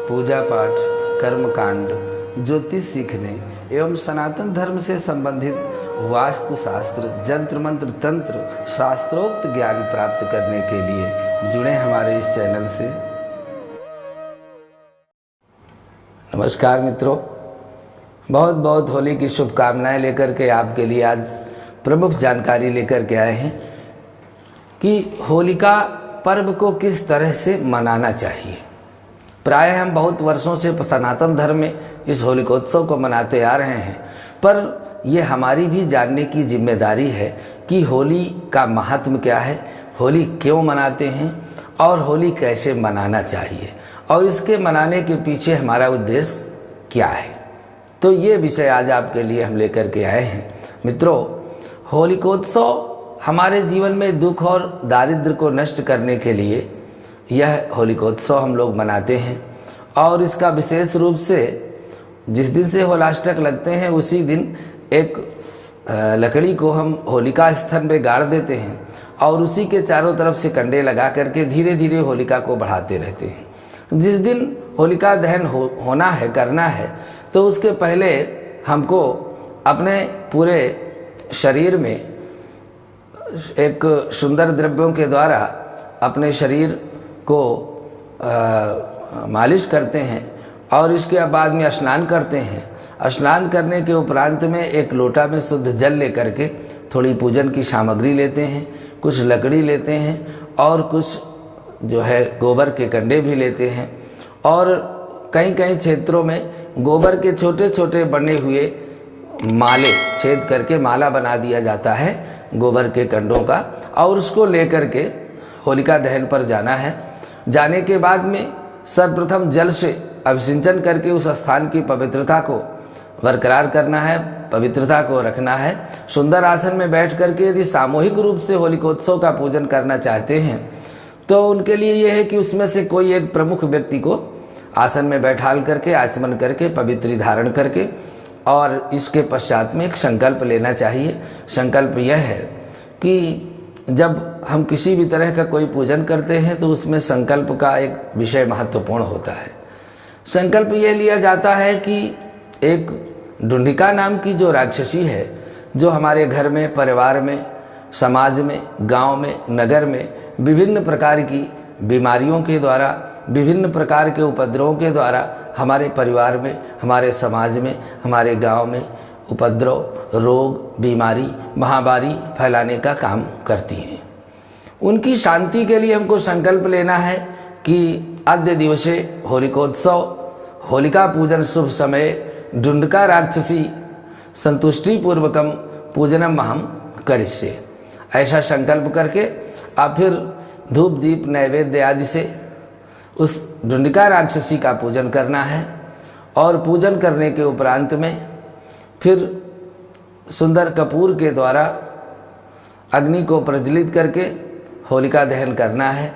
पूजा पाठ, कर्मकांड, ज्योतिष सीखने एवं सनातन धर्म से संबंधित वास्तु शास्त्र, जंत्र मंत्र, तंत्र, शास्त्रोक्त ज्ञान प्राप्त करने के लिए जुड़े हमारे इस चैनल से। नमस्कार मित्रों, बहुत बहुत होली की शुभकामनाएं लेकर के आपके लिए आज प्रमुख जानकारी लेकर के आए हैं कि होलिका पर्व को किस तरह से मनाना चाहिए। प्रायः हम बहुत वर्षों से सनातन धर्म में इस होलिकोत्सव को मनाते आ रहे हैं, पर ये हमारी भी जानने की जिम्मेदारी है कि होली का महात्म्य क्या है, होली क्यों मनाते हैं और होली कैसे मनाना चाहिए और इसके मनाने के पीछे हमारा उद्देश्य क्या है। तो ये विषय आज आपके लिए हम लेकर के आए हैं। मित्रों, होलिकोत्सव हमारे जीवन में दुख और दारिद्र्य को नष्ट करने के लिए यह होलिकोत्सव हम लोग मनाते हैं और इसका विशेष रूप से जिस दिन से होलाष्टक लगते हैं उसी दिन एक लकड़ी को हम होलिका स्थल में गाड़ देते हैं और उसी के चारों तरफ से कंडे लगा करके धीरे धीरे होलिका को बढ़ाते रहते हैं। जिस दिन होलिका दहन होना है, करना है, तो उसके पहले हमको अपने पूरे शरीर में एक सुंदर द्रव्यों के द्वारा अपने शरीर को मालिश करते हैं और इसके बाद में स्नान करते हैं। स्नान करने के उपरांत में एक लोटा में शुद्ध जल लेकर के थोड़ी पूजन की सामग्री लेते हैं, कुछ लकड़ी लेते हैं और कुछ जो है गोबर के कंडे भी लेते हैं और कई कई क्षेत्रों में गोबर के छोटे छोटे बने हुए माले छेद करके माला बना दिया जाता है गोबर के कंडों का और उसको लेकर के होलिका दहन पर जाना है। जाने के बाद में सर्वप्रथम जल से अभिसिंचन करके उस स्थान की पवित्रता को बरकरार करना है, पवित्रता को रखना है। सुंदर आसन में बैठ करके यदि सामूहिक रूप से होलिकोत्सव का पूजन करना चाहते हैं तो उनके लिए यह है कि उसमें से कोई एक प्रमुख व्यक्ति को आसन में बैठाल करके आचमन करके पवित्री धारण करके और इसके पश्चात में एक संकल्प लेना चाहिए। संकल्प यह है कि जब हम किसी भी तरह का कोई पूजन करते हैं तो उसमें संकल्प का एक विषय महत्वपूर्ण होता है। संकल्प यह लिया जाता है कि एक ढूंढिका नाम की जो राक्षसी है, जो हमारे घर में, परिवार में, समाज में, गांव में, नगर में विभिन्न प्रकार की बीमारियों के द्वारा, विभिन्न प्रकार के उपद्रवों के द्वारा हमारे परिवार में, हमारे समाज में, हमारे गांव में उपद्रव, रोग, बीमारी, महामारी फैलाने का काम करती हैं। उनकी शांति के लिए हमको संकल्प लेना है कि अद्य दिवसे होलिकोत्सव, होलिका पूजन शुभ समय, ढूंढिका राक्षसी संतुष्टि पूर्वकम पूजनम अहम करिष्ये। ऐसा संकल्प करके आप फिर धूप दीप नैवेद्य आदि से उस ढूंढिका राक्षसी का पूजन करना है और पूजन करने के उपरांत में फिर सुंदर कपूर के द्वारा अग्नि को प्रज्वलित करके होलिका दहन करना है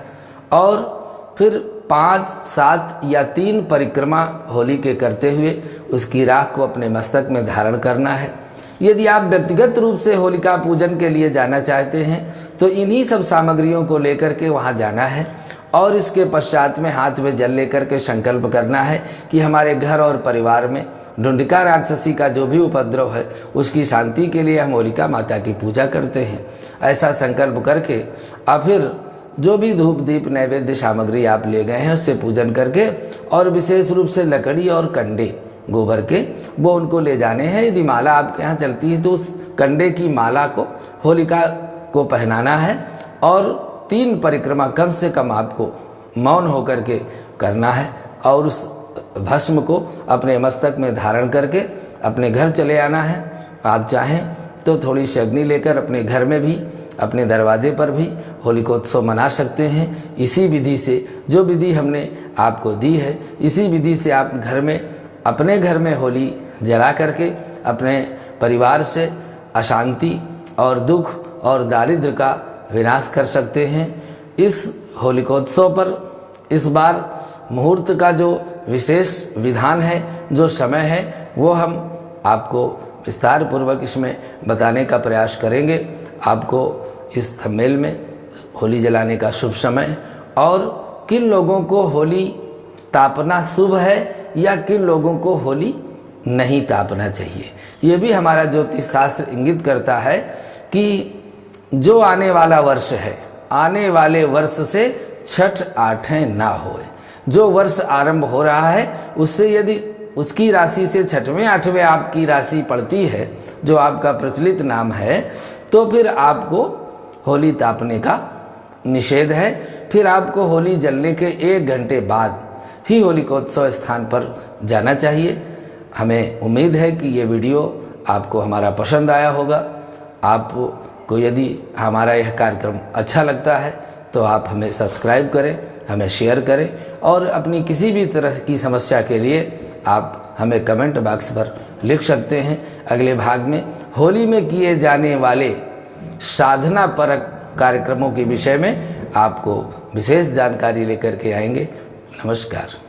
और फिर 5, 7 या 3 परिक्रमा होली के करते हुए उसकी राख को अपने मस्तक में धारण करना है। यदि आप व्यक्तिगत रूप से होलिका पूजन के लिए जाना चाहते हैं तो इन्हीं सब सामग्रियों को लेकर के वहाँ जाना है और इसके पश्चात में हाथ में जल लेकर के संकल्प करना है कि हमारे घर और परिवार में ढूंढिका राक्षसी का जो भी उपद्रव है उसकी शांति के लिए हम होलिका माता की पूजा करते हैं। ऐसा संकल्प करके और फिर जो भी धूप दीप नैवेद्य सामग्री आप ले गए हैं उससे पूजन करके और विशेष रूप से लकड़ी और कंडे गोबर के वो उनको ले जाने हैं। यदि माला आपके यहाँ चलती है तो उस कंडे की माला को होलिका को पहनाना है और 3 परिक्रमा कम से कम आपको मौन होकर के करना है और उस भस्म को अपने मस्तक में धारण करके अपने घर चले आना है। आप चाहें तो थोड़ी सी अग्नि लेकर अपने घर में भी, अपने दरवाजे पर भी होलिकोत्सव मना सकते हैं। इसी विधि से, जो विधि हमने आपको दी है, इसी विधि से आप घर में, अपने घर में होली जला करके अपने परिवार से अशांति और दुख और दारिद्र्य का विनाश कर सकते हैं। इस होलिकोत्सव पर इस बार मुहूर्त का जो विशेष विधान है, जो समय है, वो हम आपको विस्तार पूर्वक इसमें बताने का प्रयास करेंगे। आपको इस थंबनेल में होली जलाने का शुभ समय और किन लोगों को होली तापना शुभ है या किन लोगों को होली नहीं तापना चाहिए। ये भी हमारा ज्योतिष शास्त्र इंगित करता है कि जो आने वाला वर्ष है, आने वाले वर्ष से छठ आठें ना होए। जो वर्ष आरंभ हो रहा है उससे यदि उसकी राशि से छठवें आठवें आपकी राशि पड़ती है, जो आपका प्रचलित नाम है, तो फिर आपको होली तापने का निषेध है। फिर आपको होली जलने के 1 घंटे बाद ही होलिकोत्सव स्थान पर जाना चाहिए। हमें उम्मीद है कि ये वीडियो आपको हमारा पसंद आया होगा। आपको यदि हमारा यह कार्यक्रम अच्छा लगता है तो आप हमें सब्सक्राइब करें, हमें शेयर करें और अपनी किसी भी तरह की समस्या के लिए आप हमें कमेंट बॉक्स पर लिख सकते हैं। अगले भाग में होली में किए जाने वाले साधना परक कार्यक्रमों के विषय में आपको विशेष जानकारी लेकर के आएंगे। नमस्कार।